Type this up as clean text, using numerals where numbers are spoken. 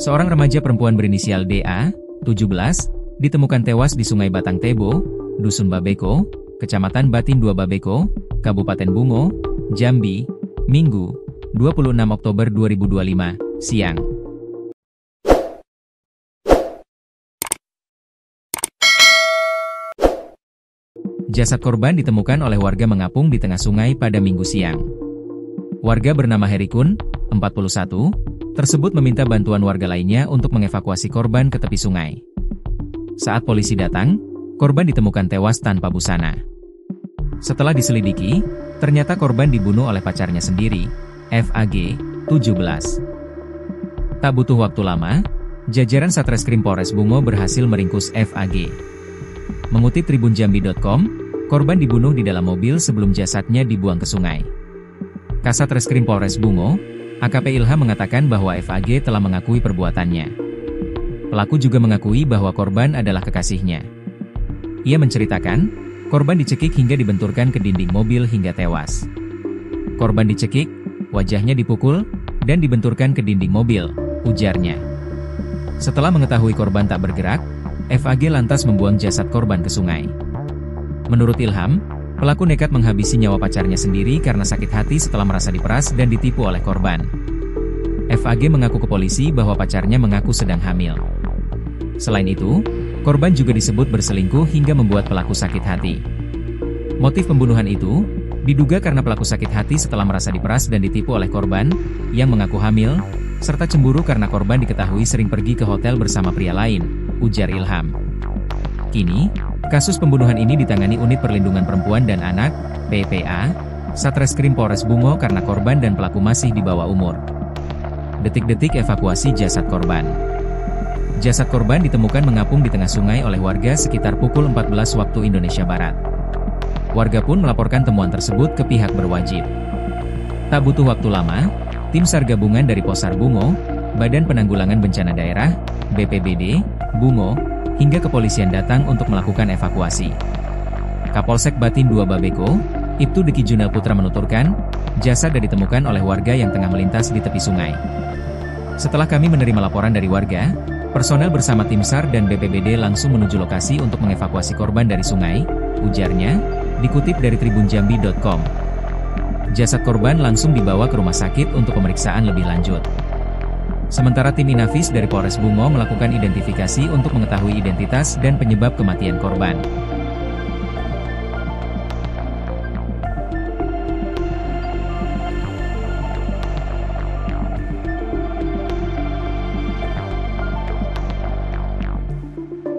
Seorang remaja perempuan berinisial DA, 17, ditemukan tewas di Sungai Batang Tebo, Dusun Babeko, Kecamatan Batin 2 Babeko, Kabupaten Bungo, Jambi, Minggu, 26 Oktober 2025, siang. Jasad korban ditemukan oleh warga mengapung di tengah sungai pada Minggu siang. Warga bernama Herikun, 41, tersebut meminta bantuan warga lainnya untuk mengevakuasi korban ke tepi sungai. Saat polisi datang, korban ditemukan tewas tanpa busana. Setelah diselidiki, ternyata korban dibunuh oleh pacarnya sendiri, FAG, 17. Tak butuh waktu lama, jajaran Satreskrim Polres Bungo berhasil meringkus FAG. Mengutip tribunjambi.com, korban dibunuh di dalam mobil sebelum jasadnya dibuang ke sungai. Kasat Reskrim Polres Bungo, AKP Ilham mengatakan bahwa FAG telah mengakui perbuatannya. Pelaku juga mengakui bahwa korban adalah kekasihnya. Ia menceritakan, korban dicekik hingga dibenturkan ke dinding mobil hingga tewas. Korban dicekik, wajahnya dipukul, dan dibenturkan ke dinding mobil, ujarnya. Setelah mengetahui korban tak bergerak, FAG lantas membuang jasad korban ke sungai. Menurut Ilham, pelaku nekat menghabisi nyawa pacarnya sendiri karena sakit hati setelah merasa diperas dan ditipu oleh korban. FAG mengaku ke polisi bahwa pacarnya mengaku sedang hamil. Selain itu, korban juga disebut berselingkuh hingga membuat pelaku sakit hati. Motif pembunuhan itu diduga karena pelaku sakit hati setelah merasa diperas dan ditipu oleh korban, yang mengaku hamil, serta cemburu karena korban diketahui sering pergi ke hotel bersama pria lain, ujar Ilham. Kini, kasus pembunuhan ini ditangani Unit Perlindungan Perempuan dan Anak, PPA, Satreskrim Polres Bungo karena korban dan pelaku masih di bawah umur. Detik-detik evakuasi jasad korban. Jasad korban ditemukan mengapung di tengah sungai oleh warga sekitar pukul 14 waktu Indonesia Barat. Warga pun melaporkan temuan tersebut ke pihak berwajib. Tak butuh waktu lama, tim SAR gabungan dari Posar Bungo, Badan Penanggulangan Bencana Daerah, BPBD, Bungo, hingga kepolisian datang untuk melakukan evakuasi. Kapolsek Batin 2 Babeko, Ibtu Deki Junel Putra menuturkan, jasad ditemukan oleh warga yang tengah melintas di tepi sungai. Setelah kami menerima laporan dari warga, personel bersama tim SAR dan BPBD langsung menuju lokasi untuk mengevakuasi korban dari sungai, ujarnya, dikutip dari tribunjambi.com. Jasad korban langsung dibawa ke rumah sakit untuk pemeriksaan lebih lanjut. Sementara tim Inafis dari Polres Bungo melakukan identifikasi untuk mengetahui identitas dan penyebab kematian korban.